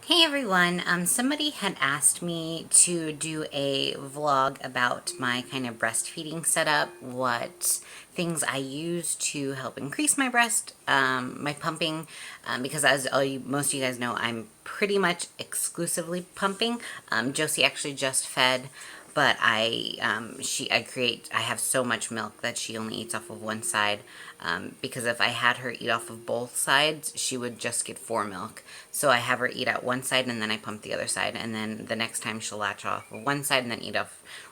Hey everyone, somebody had asked me to do a vlog about my kind of breastfeeding setup, what things I use to help increase my my pumping, because as most of you guys know, I'm pretty much exclusively pumping. Josie actually just fed, but I have so much milk that she only eats off of one side, because if I had her eat off of both sides, she would just get 4 milk. So I have her eat at one side and then I pump the other side, and then the next time she'll latch off of one side and then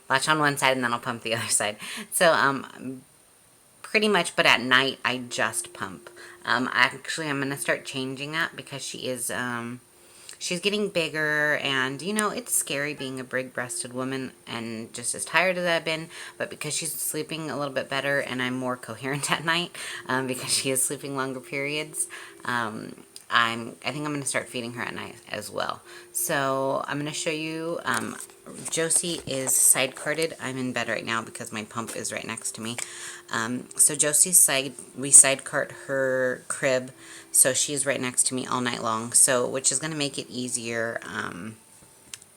latch on one side and then I'll pump the other side. So pretty much, but at night I just pump. Actually, I'm gonna start changing that because she's getting bigger, and it's scary being a big-breasted woman and just as tired as I've been, but because she's sleeping a little bit better and I'm more coherent at night, because she is sleeping longer periods, I think I'm going to start feeding her at night as well. So I'm going to show you, Josie is side carted. I'm in bed right now because my pump is right next to me. So we side cart her crib, so she's right next to me all night long. So, which is going to make it easier,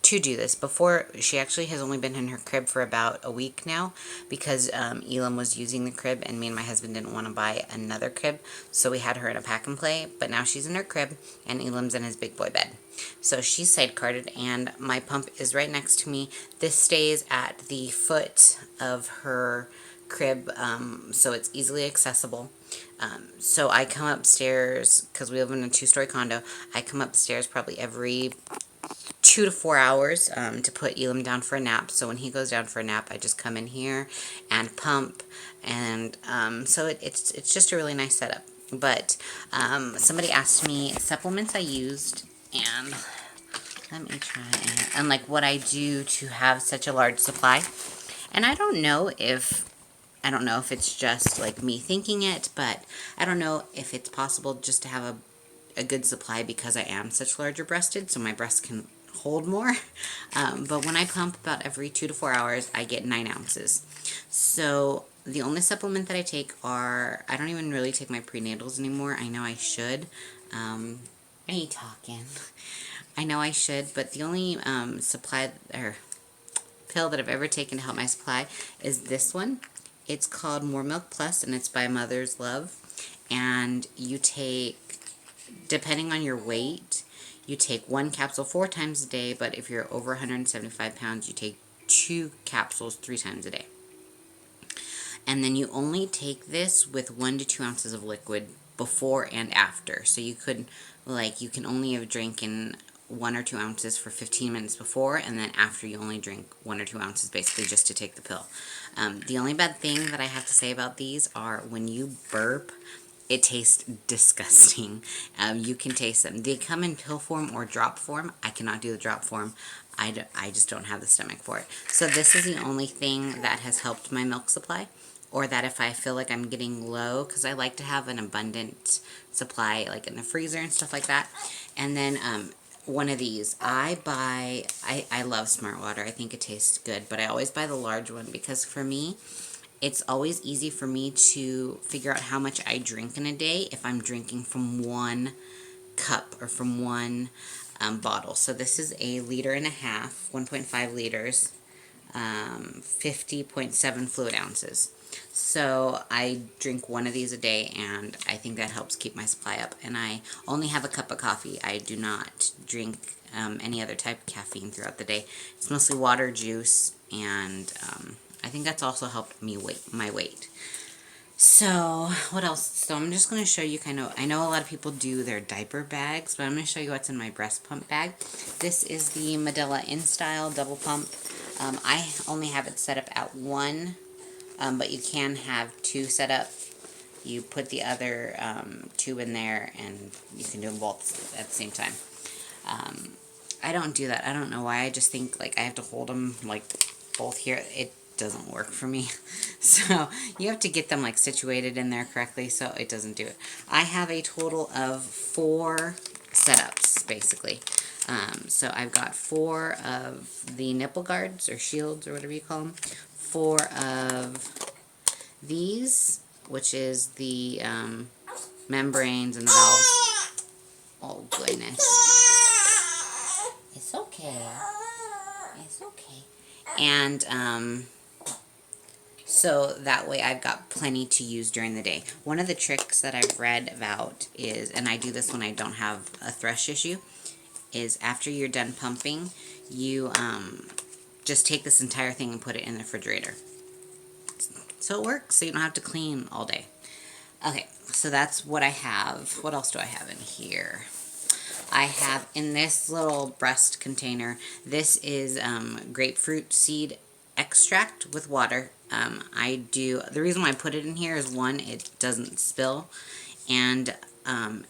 to do this. Before, she actually has only been in her crib for about a week now because Elam was using the crib and me and my husband didn't want to buy another crib, so we had her in a pack and play. But now she's in her crib and Elam's in his big boy bed. So she's side carted and my pump is right next to me. This stays at the foot of her crib, so it's easily accessible. So I come upstairs, because we live in a 2-story condo, I come upstairs probably every 2 to 4 hours, to put Elam down for a nap. So when he goes down for a nap, I just come in here and pump, and so it's just a really nice setup. But somebody asked me supplements I used, and let me try and like what I do to have such a large supply. And I don't know if it's just like me thinking it, but I don't know if it's possible just to have a good supply because I am such larger breasted, so my breasts can hold more. But when I pump about every 2 to 4 hours, I get 9 ounces. So the only supplement that I take I don't even really take my prenatals anymore. I know I should. Are you talking? I know I should, but the only supply or pill that I've ever taken to help my supply is this one. It's called More Milk Plus, and it's by Mother's Love. And you take, depending on your weight, you take 1 capsule 4 times a day, but if you're over 175 pounds, you take 2 capsules 3 times a day. And then you only take this with 1 to 2 ounces of liquid before and after. So you can only have drinking 1 or 2 ounces for 15 minutes before, and then after you only drink 1 or 2 ounces basically just to take the pill. The only bad thing that I have to say about these are when you burp, it tastes disgusting. You can taste them. They come in pill form or drop form. I cannot do the drop form. I just don't have the stomach for it. So this is the only thing that has helped my milk supply, or that if I feel like I'm getting low, because I like to have an abundant supply like in the freezer and stuff like that. And then one of these. I love Smart Water. I think it tastes good, but I always buy the large one because for me, it's always easy for me to figure out how much I drink in a day if I'm drinking from 1 cup or from 1 bottle. So this is a 1.5 liters, 1.5 liters, 50.7 fluid ounces. So I drink 1 of these a day, and I think that helps keep my supply up. And I only have a cup of coffee. I do not drink any other type of caffeine throughout the day. It's mostly water, juice, and I think that's also helped me my weight. So what else? So I'm just going to show you I know a lot of people do their diaper bags, but I'm going to show you what's in my breast pump bag. This is the Medela InStyle double pump. I only have it set up at 1, but you can have 2 set up. You put the other 2 in there, and you can do them both at the same time. I don't do that. I don't know why. I just think like I have to hold them like both here. It doesn't work for me. So you have to get them like situated in there correctly, so it doesn't do it. I have a total of 4 setups basically. So I've got 4 of the nipple guards or shields or whatever you call them, 4 of these, which is the membranes and the valves. Oh goodness. okay. It's okay. And so that way I've got plenty to use during the day. One of the tricks that I've read about is, and I do this when I don't have a thrush issue, is after you're done pumping, you just take this entire thing and put it in the refrigerator. So it works, so you don't have to clean all day. Okay, so that's what I have. What else do I have in here? I have in this little breast container, this is grapefruit seed extract with water. The reason why I put it in here is, one, it doesn't spill, and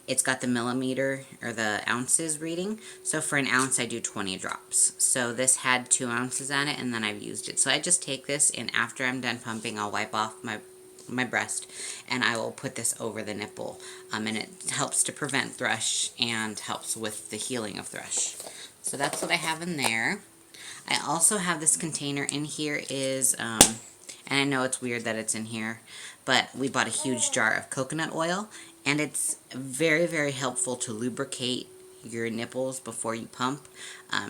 it's got the millimeter or the ounces reading. So for an ounce, I do 20 drops. So this had 2 ounces on it, and then I've used it. So I just take this, and after I'm done pumping, I'll wipe off my breast, and I will put this over the nipple, and it helps to prevent thrush and helps with the healing of thrush. So that's what I have in there. I also have this container in here is, and I know it's weird that it's in here, but we bought a huge jar of coconut oil, and it's very, very helpful to lubricate your nipples before you pump.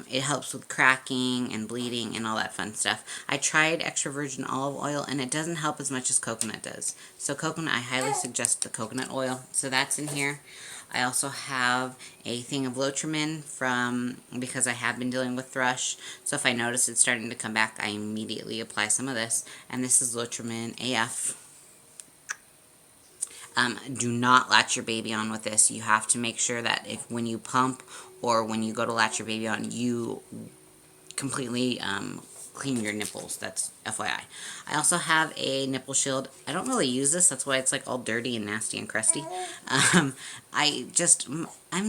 It helps with cracking and bleeding and all that fun stuff. I tried extra virgin olive oil, and it doesn't help as much as coconut does. So coconut, I highly suggest the coconut oil. So that's in here. I also have a thing of Lotrimin because I have been dealing with thrush. So if I notice it's starting to come back, I immediately apply some of this. And this is Lotrimin AF. Do not latch your baby on with this. You have to make sure that when you pump or when you go to latch your baby on, you completely clean your nipples. That's FYI. I also have a nipple shield. I don't really use this. That's why it's like all dirty and nasty and crusty. I'm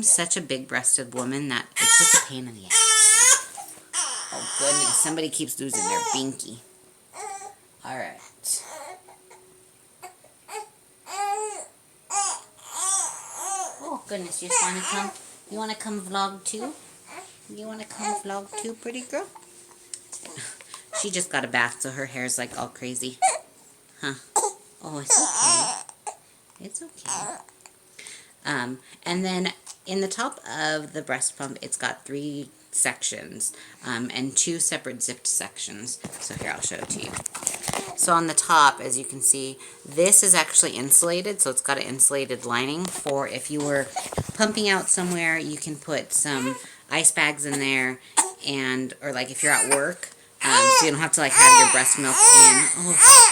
such a big-breasted woman that it's just a pain in the ass. Oh goodness, somebody keeps losing their binky. Alright. Oh goodness, you just want to come? You want to come vlog too? You want to come vlog too, pretty girl? She just got a bath, so her hair's like all crazy. Huh. Oh, it's okay. It's okay. And then in the top of the breast pump, it's got 3 sections and 2 separate zipped sections. So here, I'll show it to you. So on the top, as you can see, this is actually insulated, so it's got an insulated lining for if you were pumping out somewhere, you can put some ice bags in there, or like if you're at work, so you don't have to like have your breast milk in. Oh,